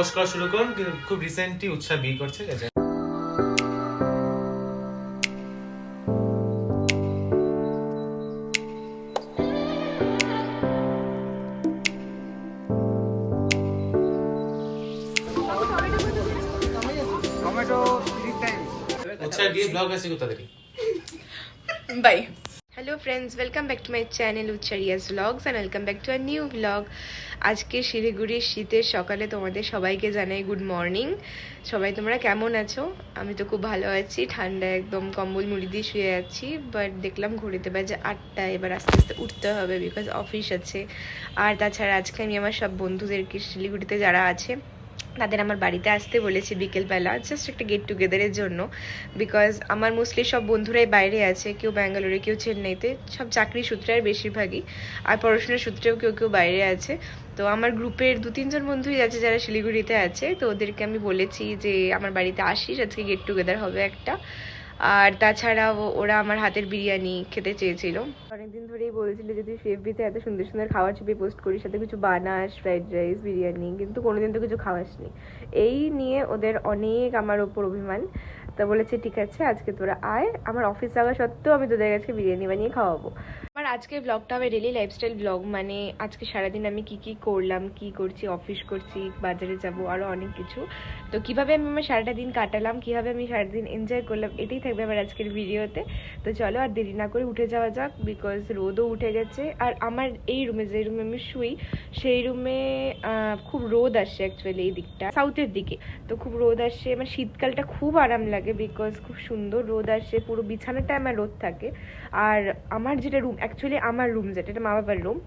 Post করা শুরু করুন, কিন্তু খুব রিসেন্টলি উৎসাহ বিয়ে করছে। উৎসাহ দিয়ে ব্লগ আছে কোথায়? Bye. Hello friends, welcome back to my channel উচ্চারিয়াস blogs and welcome back to a new blog. আজকে শিলিগুড়ির শীতের সকালে তোমাদের সবাইকে জানাই গুড মর্নিং। সবাই তোমরা কেমন আছো? আমি তো খুব ভালো আছি, ঠান্ডা একদম কম্বল মুড়ি দিয়ে শুয়ে আছি। বাট দেখলাম ঘড়িতে বাজে 8টা, এবার আস্তে আস্তে উঠতে হবে বিকজ অফিস আছে। আর তাছাড়া আজকে আমি আমার সব বন্ধুদেরকে শিলিগুড়িতে যারা আছে তাদের আমার বাড়িতে আসতে বলেছি বিকেলবেলা, জাস্ট একটা গেট টুগেদারের জন্য। বিকজ আমার মোস্টলি সব বন্ধুরাই বাইরে আছে, কেউ ব্যাঙ্গালোরে, কেউ চেন্নাইতে, সব চাকরি সূত্রে আর বেশিরভাগই, আর পড়াশোনার সূত্রেও কেউ কেউ বাইরে আছে। তো আমার গ্রুপের 2-3 জন বন্ধুই আছে যারা শিলিগুড়িতে আছে, তো ওদেরকে আমি বলেছি যে আমার বাড়িতে আসিস, আজকে গেট টুগেদার হবে একটা। আর তাছাড়াও ওরা আমার হাতের বিরিয়ানি খেতে চেয়েছিল। অনেকদিন ধরেই বলছিল যে তুই ফেসবুকে এত সুন্দর সুন্দর খাওয়ার ছবি পোস্ট করিস, সাথে কিছু বানাস, ফ্রাইড রাইস, বিরিয়ানি, কিন্তু কোনোদিন তো কিছু খাওয়াসনি। এই নিয়ে ওদের অনেক আমার ওপর অভিমান। তা বলেছে ঠিক আছে আজকে তোরা আয়, আমার অফিস যাওয়া সত্ত্বেও আমি তোদের কাছে বিরিয়ানি বানিয়ে খাওয়াবো। আমার আজকের ব্লগটা হবে ডেলি লাইফস্টাইল ব্লগ, মানে আজকে সারাদিন আমি কি কি করলাম, কি করছি, অফিস করছি, বাজারে যাব, আরও অনেক কিছু। তো কিভাবে আমি আমার সারাটা দিন কাটালাম, কিভাবে আমি সারাদিন এনজয় করলাম, এটাই থাকবে আমার আজকের ভিডিওতে। তো চলো আর দেরি না করে উঠে যাওয়া যাক, বিকজ রোদও উঠে গেছে। আর আমার এই রুমে, যে রুমে আমি শুই, সেই রুমে খুব রোদ আসে অ্যাকচুয়ালি, এই দিকটা সাউথের দিকে, তো খুব রোদ আসে। আমার শীতকালটা খুব আরাম লাগে বিকজ খুব সুন্দর রোদ আসে, পুরো বিছানাটা আমার রোদ থাকে। আর আমার যেটা রুম, অ্যাকচুয়ালি আমার রুম যেটা, এটা মা বাবার রুম,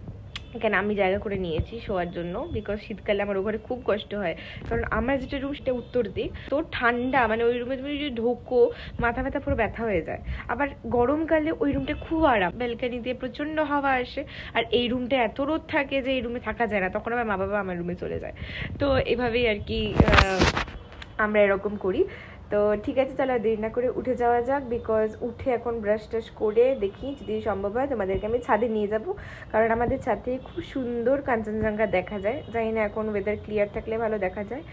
এখানে আমি জায়গা করে নিয়েছি শোয়ার জন্য, বিকজ শীতকালে আমার ওখানে খুব কষ্ট হয়। কারণ আমার যেটা রুম সেটা উত্তর দিক, তো ঠান্ডা, মানে ওই রুমে তুমি যদি ঢোকো মাথা ব্যথা পুরো ব্যথা হয়ে যায়। আবার গরমকালে ওই রুমটা খুব আরাম, ব্যালকানি দিয়ে প্রচণ্ড হাওয়া আসে। আর এই রুমটা এত রোদ থাকে যে এই রুমে থাকা যায় না, তখন আবার মা বাবা আমার রুমে চলে যায়। তো এভাবেই আর কি আমরা এরকম করি। তো ঠিক আছে, চলো দেরি না করে উঠে যাওয়া যাক, বিকজ উঠে এখন ব্রাশ টাশ করে দেখি যদি সম্ভব হয় তোমাদেরকে আমি ছাদে নিয়ে যাব। কারণ আমাদের ছাদে খুব সুন্দর কাঞ্চনজঙ্ঘা দেখা যায়। জানি না এখন ওয়েদার ক্লিয়ার থাকলে ভালো দেখা যায়,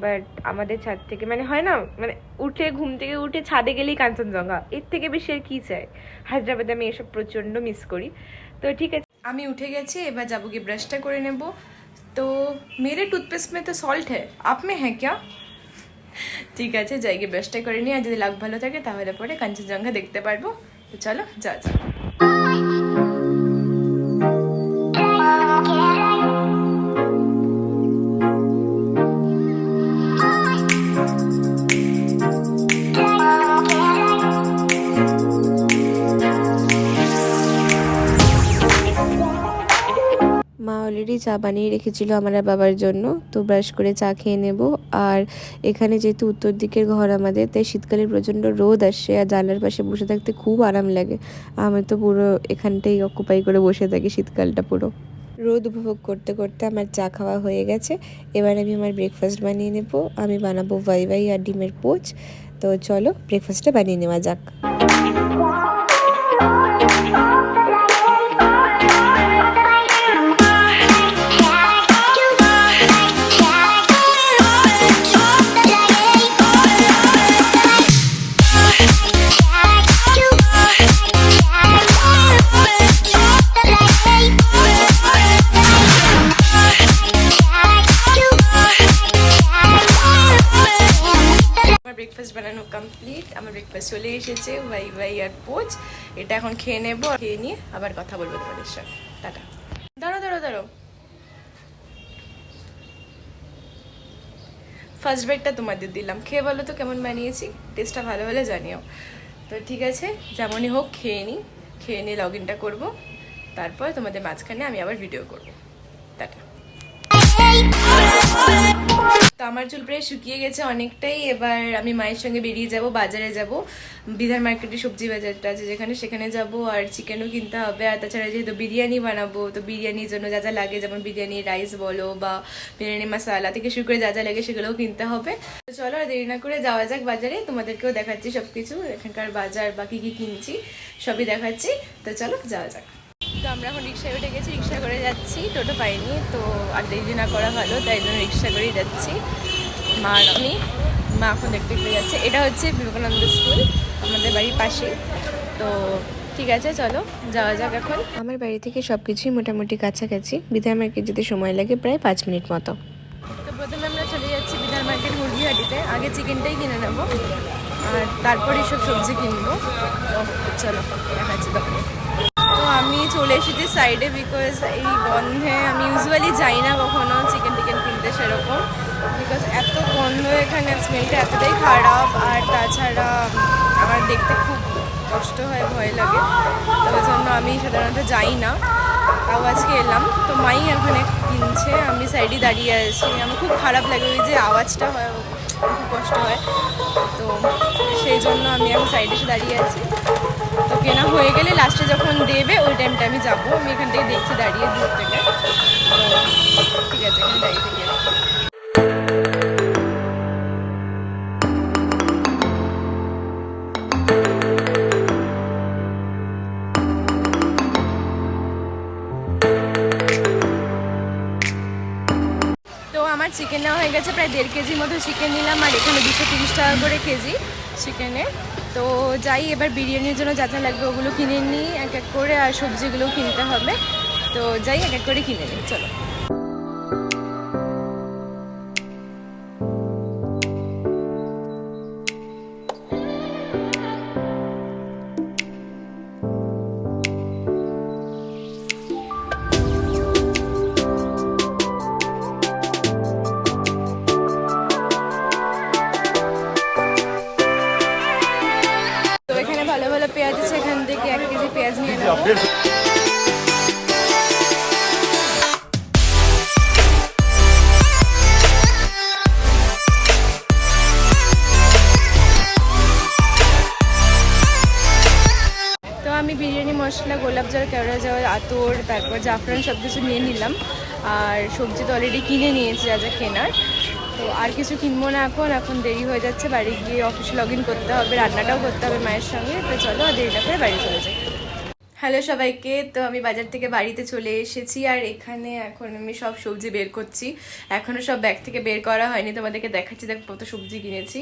বাট আমাদের ছাদ থেকে মানে হয় না, মানে উঠে ঘুম থেকে উঠে ছাদে গেলেই কাঞ্চনজঙ্ঘা, এর থেকে বেশি আর কী চাই। হায়দ্রাবাদে আমি এসব প্রচণ্ড মিস করি। তো ঠিক আছে, আমি উঠে গেছি, এবার যাবো গিয়ে ব্রাশটা করে নেব। তো মেরে টুথপেস্ট মে তো সল্ট হ্যাঁ, আপ মে হ্যাঁ ক্যা? ঠিক আছে, যাই গিয়ে ব্রাশটা করে নিই, আর যদি লাগ ভালো থাকে তাহলে পরে কাঞ্চনজঙ্ঘা দেখতে পারবো। তো চলো যা যা। মা অলরেডি চা বানিয়ে রেখেছিল আমার আর বাবার জন্য, তো ব্রাশ করে চা খেয়ে নেব। আর এখানে যেহেতু উত্তর দিকের ঘর আমাদের, তাই শীতকালে প্রচণ্ড রোদ আসে আর জানলার পাশে বসে থাকতে খুব আরাম লাগে। আমি তো পুরো এখানটাই অকুপাই করে বসে থাকি শীতকালটা পুরো। রোদ উপভোগ করতে করতে আমার চা খাওয়া হয়ে গেছে। এবার আমি আমার ব্রেকফাস্ট বানিয়ে নেব। আমি বানাবো ভাই আর ডিমের পোচ। তো চলো ব্রেকফাস্টটা বানিয়ে নেওয়া যাক। ব্রেকফাস্ট বানানো কমপ্লিট, আমার ব্রেকফাস্ট চলে এসেছে, ভাই আর পোচ। এটা এখন খেয়ে নেবো, খেয়ে নিয়ে আবার কথা বলবো তোমাদের সাথে। টাটা। দাঁড়ো, ফার্স্ট বাইটটা তোমাদের দিলাম, খেয়ে বলো তো কেমন বানিয়েছি, টেস্টটা ভালো হলে জানিও। তো ঠিক আছে, যেমনই হোক খেয়ে নিয়ে লগ ইনটা করবো, তারপর তোমাদের মাঝখানে আমি আবার ভিডিও করবো। টাটা। তো আমার চুল প্রায় শুকিয়ে গেছে অনেকটাই। এবার আমি মায়ের সঙ্গে বেরিয়ে যাব, বাজারে যাব, বিধার মার্কেটে সবজি বাজারটা আছে সেখানে যাব, আর চিকেনও কিনতে হবে। আর তাছাড়া যেহেতু বিরিয়ানি বানাবো, তো বিরিয়ানির জন্য যা যা লাগে, যেমন বিরিয়ানি রাইস বলো বা বিরিয়ানি মশলা থেকে শুরু করে যা যা লাগে সেগুলোও কিনতে হবে। তো চলো আর দেরি না করে যাওয়া যাক বাজারে, তোমাদেরকেও দেখাচ্ছি সব কিছু, এখানকার বাজার বা কী কী কিনছি সবই দেখাচ্ছি। তো চলো যাওয়া যাক। তো আমরা এখন রিক্সায় উঠে গেছি, রিক্সা করে যাচ্ছি, টোটো পাইনি, তো আর দেরি না করা ভালো, তাই জন্য রিক্সা করেই যাচ্ছি। মা আর আমি, মা এখন দেখতে দেখতে যাচ্ছে। এটা হচ্ছে বিবেকানন্দ স্কুল, আমাদের বাড়ির পাশে। তো ঠিক আছে, চলো যাওয়া যাক এখন। আমার বাড়ি থেকে সব কিছুই মোটামুটি কাছাকাছি, বিধান মার্কেট যেতে সময় লাগে প্রায় 5 মিনিট মতো। তো প্রথমে আমরা চলে যাচ্ছি বিধান মার্কেট মুরগিহাটিতে, আগে চিকেনটাই কিনে নেবো আর তারপরে সব সবজি কিনবো। তো চলো দেখাচ্ছি দোকানে। তো আমি চলে এসেছি সাইডে, বিকজ এই গন্ধে আমি ইউজুয়ালি যাই না কখনো চিকেন টিকেন কিনতে সেরকম, বিকজ এত গন্ধ এখানে, স্মেলটা এতটাই খারাপ। আর তাছাড়া আমার দেখতে খুব কষ্ট হয়, ভয় লাগে, তো ওই জন্য আমি সাধারণত যাই না। তাও আজকে এলাম, তো মাই এখানে কিনছে, আমি সাইডে দাঁড়িয়ে আছি। আমার খুব খারাপ লাগে, ওই যে আওয়াজটা হয়, খুব কষ্ট হয়, তো সেই জন্য আমি এখন সাইডে এসে দাঁড়িয়ে আছি। তো কেনা হয়ে গেলে লাস্টে যখন দেবে ওই টাইমটা আমি যাবো। আমি এখান থেকে দেখছি দাঁড়িয়ে দূর থেকে। তো ঠিক আছে, এখানে দাঁড়িয়ে থেকে চিকেন নেওয়া হয়ে গেছে, প্রায় 1.5 কেজির মতো চিকেন নিলাম, আর এখানে 230 টাকা করে কেজি চিকেনে। তো যাই, এবার বিরিয়ানির জন্য যা যা লাগবে ওগুলো কিনে নিই এক এক করে, আর সবজিগুলোও কিনতে হবে। তো যাই এক এক করে কিনে নিই, চলো। ভালো ভালো পেঁয়াজ আছে, এখান থেকে 1 কেজি পেঁয়াজ নিয়ে নেবো। তো আমি বিরিয়ানি মশলা, গোলাপ জল, কেওড়া জল, আতর, তারপর জাফরান সব কিছু নিয়ে নিলাম। আর সবজি তো অলরেডি কিনে নিয়েছি যা যা কেনার। তো আর কিছু কিনবো না, এখন দেরি হয়ে যাচ্ছে, বাড়ি গিয়ে অফিসে লগ ইন করতে হবে, রান্নাটাও করতে হবে মায়ের সঙ্গে। তো চলো আর দেরিটা করে বাড়ি চলে যাই। হ্যালো সবাইকে, তো আমি বাজার থেকে বাড়িতে চলে এসেছি, আর এখানে এখন আমি সব সবজি বের করছি। এখনও সব ব্যাগ থেকে বের করা হয়নি, তোমাদেরকে দেখাচ্ছি দেখ কত সবজি কিনেছি।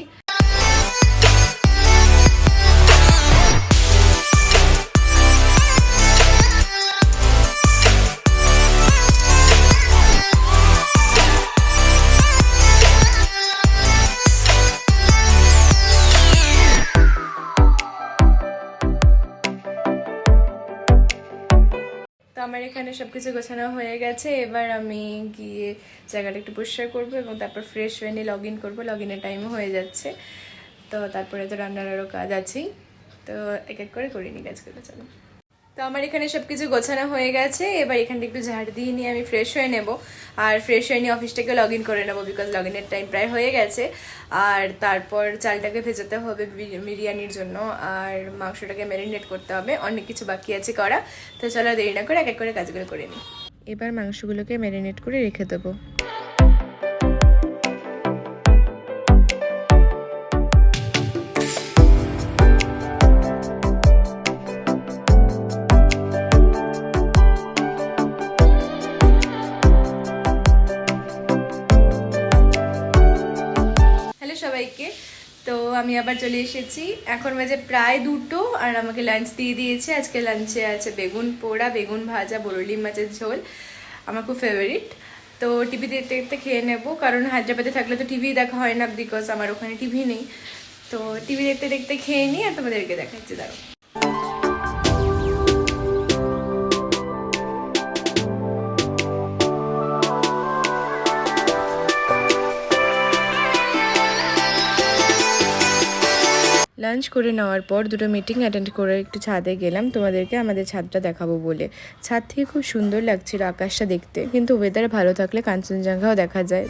তো আমার এখানে সব কিছু গোছানো হয়ে গেছে, এবার আমি গিয়ে জায়গাটা একটু পরিষ্কার করবো এবং তারপর ফ্রেশ হয়ে নিয়ে লগ ইন করবো। লগ ইনের টাইমও হয়ে যাচ্ছে, তো তারপরে তো রান্নার আরও কাজ আছেই, তো এক এক করে করিনি কাজগুলো, চলো। তো আমার এখানে সব কিছু গোছানো হয়ে গেছে, এবার এখানটা একটু ঝাড় দিয়ে নিয়ে আমি ফ্রেশ হয়ে নেব, আর ফ্রেশ হয়ে নিয়ে অফিসটাকে লগ ইন করে নেবো, বিকজ লগ ইনের টাইম প্রায় হয়ে গেছে। আর তারপর চালটাকে ভেজাতে হবে বিরিয়ানির জন্য, আর মাংসটাকে ম্যারিনেট করতে হবে, অনেক কিছু বাকি আছে করা। তো চলো দেরি না করে এক এক করে কাজগুলো করে নিই। এবার মাংসগুলোকে ম্যারিনেট করে রেখে দেবো। সবাইকে, তো আমি আবার চলে এসেছি, এখন বাজে প্রায় 2টো, আর আমাকে লাঞ্চ দিয়ে দিয়েছে। আজকে লাঞ্চে আছে বেগুন পোড়া, বেগুন ভাজা, বরলি মাছের ঝোল, আমার খুব ফেভারিট। তো টিভি দেখতে দেখতে খেয়ে নেবো, কারণ হায়দ্রাবাদে থাকলে তো টিভি দেখা হয় না, বিকজ আমার ওখানে টিভি নেই। তো টিভি দেখতে দেখতে খেয়ে নিই, আর তোমাদেরকে দেখাচ্ছি, দাঁড়াও। লাঞ্চ করে নেওয়ার পর 2টো মিটিং অ্যাটেন্ড করে একটু ছাদে গেলাম, তোমাদেরকে আমাদের ছাদটা দেখাবো বলে। ছাদ থেকে খুব সুন্দর লাগছিল আকাশটা দেখতে, কিন্তু ওয়েদার ভালো থাকলে কাঞ্চনজঙ্ঘাও দেখা যায়।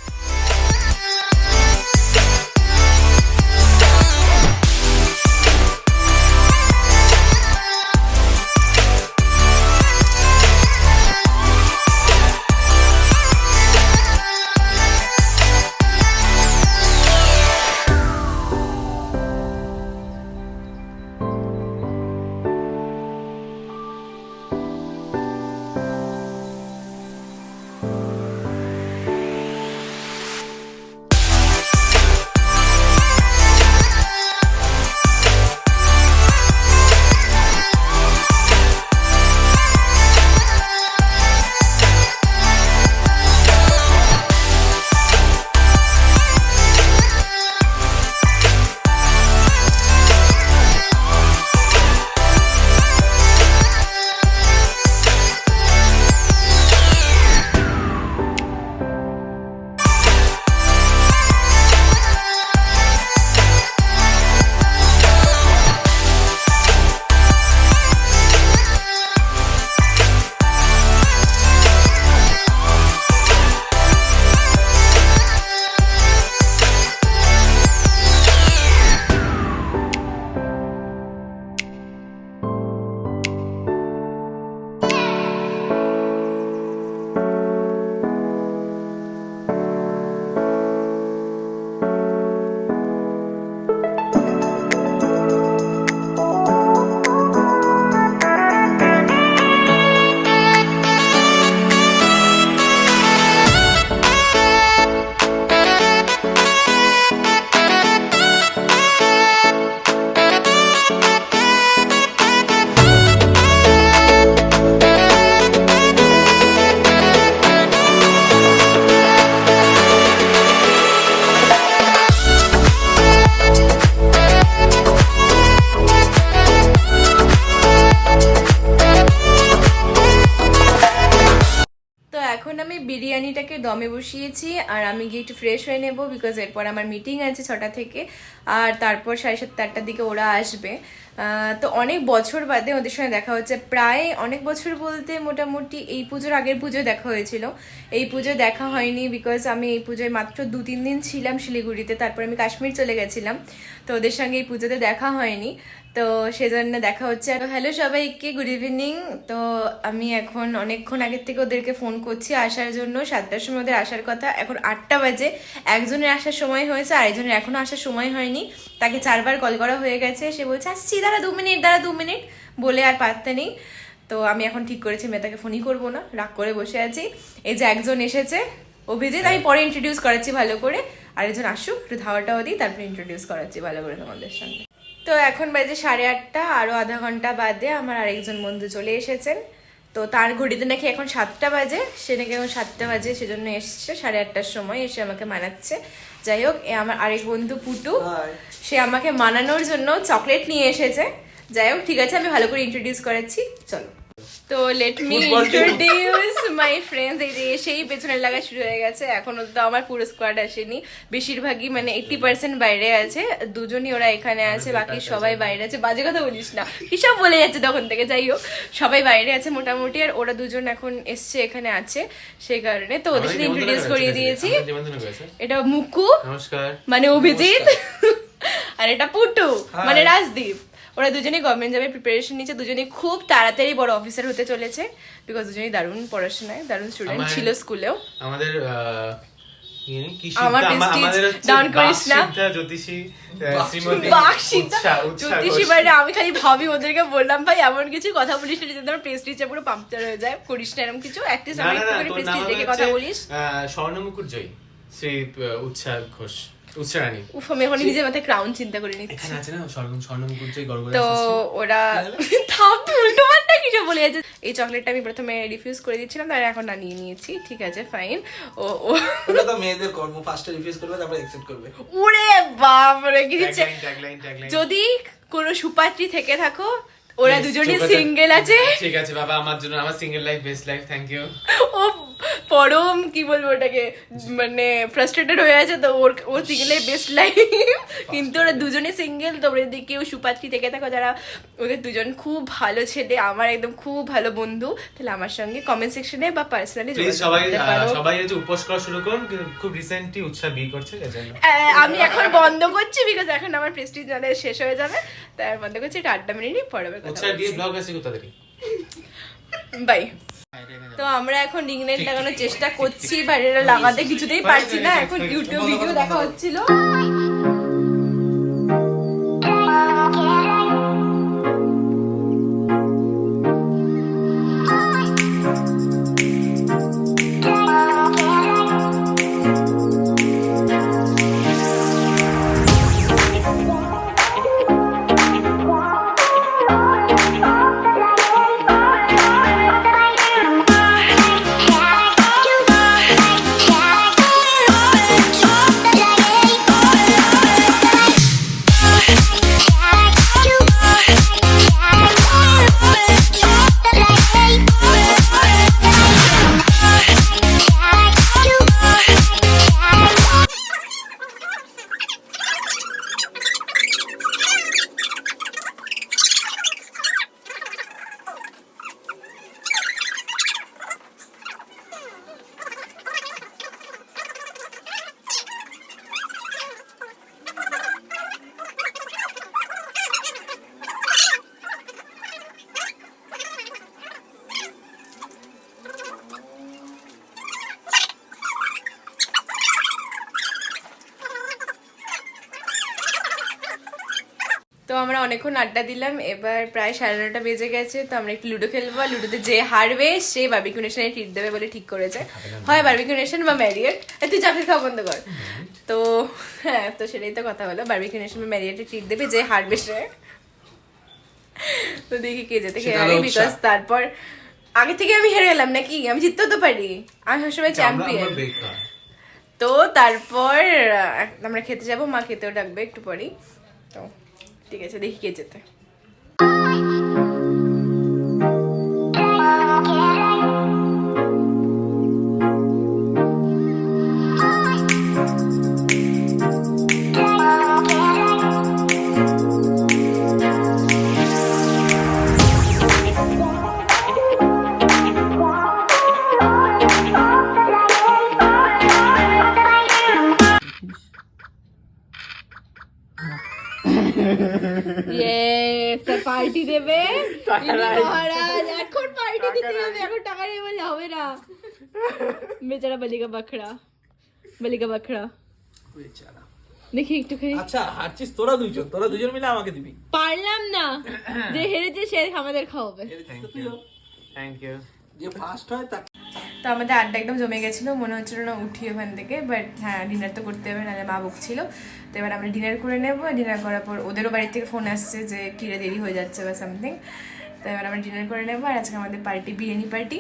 দমে বসিয়েছি আর আমি গিয়ে একটু ফ্রেশ হয়ে নেবো, বিকজ এরপর আমার মিটিং আছে 6টা থেকে, আর তারপর 7:30-8টার দিকে ওরা আসবে। তো অনেক বছর বাদে ওদের সঙ্গে দেখা হচ্ছে, প্রায় অনেক বছর বলতে মোটামুটি এই পুজোর আগের পুজোয় দেখা হয়েছিল। এই পুজোয় দেখা হয়নি বিকজ আমি এই পুজোয় মাত্র 2-3 দিন ছিলাম শিলিগুড়িতে, তারপর আমি কাশ্মীর চলে গেছিলাম, তো ওদের সঙ্গে এই পুজোতে দেখা হয়নি, তো সেজন্য দেখা হচ্ছে। হ্যালো সবাইকে, গুড ইভিনিং। তো আমি এখন অনেকক্ষণ আগের থেকে ওদেরকে ফোন করছি আসার জন্য, 7টার সময় ওদের আসার কথা, এখন 8টা বাজে। একজনের আসার সময় হয়েছে, আরেকজনের এখনো আসার সময় হয়নি, তাকে 4বার কল করা হয়ে গেছে, সে বলছে আসছি দাঁড়া 2 মিনিট, দাঁড়া 2 মিনিট বলে আর পাত্তা নেই। তো আমি এখন ঠিক করেছি মেয়েটাকে ফোনই করবো না, রাগ করে বসে আছি। এই যে একজন এসেছে অভিজিৎ, আমি পরে ইন্ট্রোডিউস করাচ্ছি ভালো করে, আরেকজন আসুক একটু ধাওয়াটাও দিই, তারপরে ইন্ট্রোডিউস করাচ্ছি ভালো করে তোমাদের সঙ্গে। তো এখন বাজে 8:30, আরও আধা ঘন্টা বাদে আমার আরেকজন বন্ধু চলে এসেছেন। তো তার ঘড়িতে নাকি এখন 7টা বাজে, সে নাকি এখন 7টা বাজে, সেজন্য এসছে 8:30টার সময়, এসে আমাকে মানাচ্ছে। যাই হোক, আমার আরেক বন্ধু পুটু, সে আমাকে মানানোর জন্য চকলেট নিয়ে এসেছে। যাই হোক, ঠিক আছে, আমি ভালো করে ইন্ট্রোডিউস করাচ্ছি, চলো। তো let me introduce my friends. এই যে এসেই পেছনের লাগা শুরু হয়ে গেছে, এখনো তো আমার পুরো স্কোয়াড আসেনি, বেশিরভাগই মানে 80% বাইরে আছে, দুজনই ওরা এখানে আছে, বাকি সবাই বাইরে আছে। বাজে কথা বলিস না, কি সব বলে যাচ্ছে তখন থেকে। যাই হোক, সবাই বাইরে আছে মোটামুটি, আর ওরা দুজন এখন এসছে এখানে আছে, সেই কারণে তো ওদের সাথে ইন্ট্রোডিউস করিয়ে দিয়েছি। এটা মুকু মানে অভিজিৎ, আর এটা পুটু মানে রাজদীপ। ওরা দুজনেই গভর্নমেন্ট জবের প্রিপারেশন নিচ্ছে, দুজনেই খুব তাড়াতাড়ি বড় অফিসার হতে চলেছে, বিকজ দুজনেই দারুণ পড়াশোনায়, দারুণ স্টুডেন্ট ছিল স্কুলেও। আমাদের আমি খালি ভাবি ওদেরকে বললাম ভাই এমন কিছু কথা বলিস না প্রেস্টিজটা পুরো পাম্পচার হয়ে যায়, করিস না এরকম কিছু, অ্যাটলিস্ট আমি একটুখানি প্রেস্টিজ দেখে কথা বলিস। স্বর্ণমুকুট জয়ী শ্রী উৎসা ঘোষ, উচ্চারণী। উফ, আমি এখন নিজের মাথায় ক্রাউন চিন্তা করে নিচ্ছি। এখানে আছে না স্বর্ণমুকুট জয়ী গর্ব। তো ওরা থাম উল্টো পাল্টা কিছু বলে যাচ্ছে। এই চকলেটটা আমি প্রথমে রিফিউজ করে দিচ্ছিলাম, তার এখন না নিয়ে নিয়েছি, ঠিক আছে ফাইন। ওটা তো মেয়েদের কর্ম, ফার্স্টে রিফিউজ করবে তারপর অ্যাকসেপ্ট করবে। ওরে বাপ রে, কি দিচ্ছে। যদি কোনো সুপাত্রী থেকে থাকো, ওরা দুজনেই সিঙ্গেল আছে। ঠিক আছে বাবা, আমার জন্য আমার single life best life, thank you. ও পরম কি বলবো ওটাকে, মানে ফ্রাস্ট্রেটেড হয়ে আছে, তো ওর সিঙ্গেল লাইফ বেস্ট লাইফ, কিন্তু ওরা দুজনে সিঙ্গেল। তোমরা যদি কেউ সুপাত্রী থেকে থাকো যারা, ওদের দুজন খুব ভালো ছেলে, আমার একদম খুব ভালো বন্ধু, তাহলে আমার সঙ্গে কমেন্ট সেকশনে বা পার্সোনালি সবাই হচ্ছে উপোস করা শুরু করুন, খুব রিসেন্টলি উৎসাহ বিয়ে করছে। আমি এখন বন্ধ করছি বিকজ এখন আমার প্রেস্টিজ জানে শেষ হয়ে যাবে, তাই বন্ধ করছি। এটা 8 মিনিটই পরে বাই। তো আমরা এখন রিং লাইট লাগানোর চেষ্টা করছি, বাইরে লাগাতে কিছুতেই পারছি না, এখন ইউটিউব ভিডিও দেখা হচ্ছিল। তো আমরা অনেকক্ষণ আড্ডা দিলাম, এবার প্রায় 9:30 বেজে গেছে, তো আমরা একটু লুডো খেলবো। লুডোতে যে হারবে সে বারবিকিউ নেশনে ট্রিট দেবে বলে ঠিক করেছে, হয় বারবিকিউ নেশন বা ম্যারিয়েট। তুই চকলেট খাওয়া বন্ধ কর। তো হ্যাঁ, তো সেটাই তো কথা হলো, বারবিকিউ নেশন বা ম্যারিয়েটে ট্রিট দেবে যে হারবে সে। তো দেখি কে যেতে খেয়ে, বিকজ তারপর আগে থেকে আমি হেরে গেলাম নাকি, আমি জিততেও তো পারি, আমি সবসময় চ্যাম্পিয়ন। তো তারপর আমরা খেতে যাবো, মা খেতেও ডাকবে একটু পরেই। তো ঠিক আছে, দেখি কে যেতে। পার্টি দেবে মহারাজ, এখন পার্টি দিতে হবে, এখন টাকা নেই বলে হবে না। বেচারা বালিকা বাখড়া, বালিকা বাখড়া। দেখি একটুখানি। আচ্ছা হারছিস তোরা দুজন মিলে আমাকে দিবি। পারলাম না, যে হেরেছে সে আমাদের খাওয়াবে। Thank you. যে ফার্স্ট হয় তাকে। তো আমাদের আড্ডা একদম জমে গেছিলো, মনে হচ্ছিল না উঠি ওখান থেকে, বাট হ্যাঁ ডিনার তো করতে হবে, নাহলে মা বকছিল। তো এবার আমরা ডিনার করে নেবো। ডিনার করার পর ওদেরও বাড়ি থেকে ফোন আসছে যে কিরে দেরি হয়ে যাচ্ছে বা সামথিং। তো এবার আমরা ডিনার করে নেবো। আর আজকে আমাদের পার্টি বিরিয়ানি পার্টি।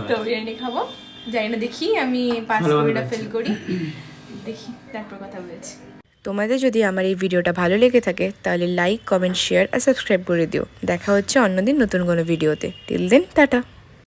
তো বিরিয়ানি খাবো, জানি না, দেখি আমি 5 মিনিট ফেল করি, দেখি তারপর কথা বলছি। তোমাদের যদি আমার এই ভিডিওটা ভালো লেগে থাকে তাহলে লাইক, কমেন্ট, শেয়ার আর সাবস্ক্রাইব করে দিও। দেখা হচ্ছে অন্যদিন নতুন কোনো ভিডিওতে। Till then tata.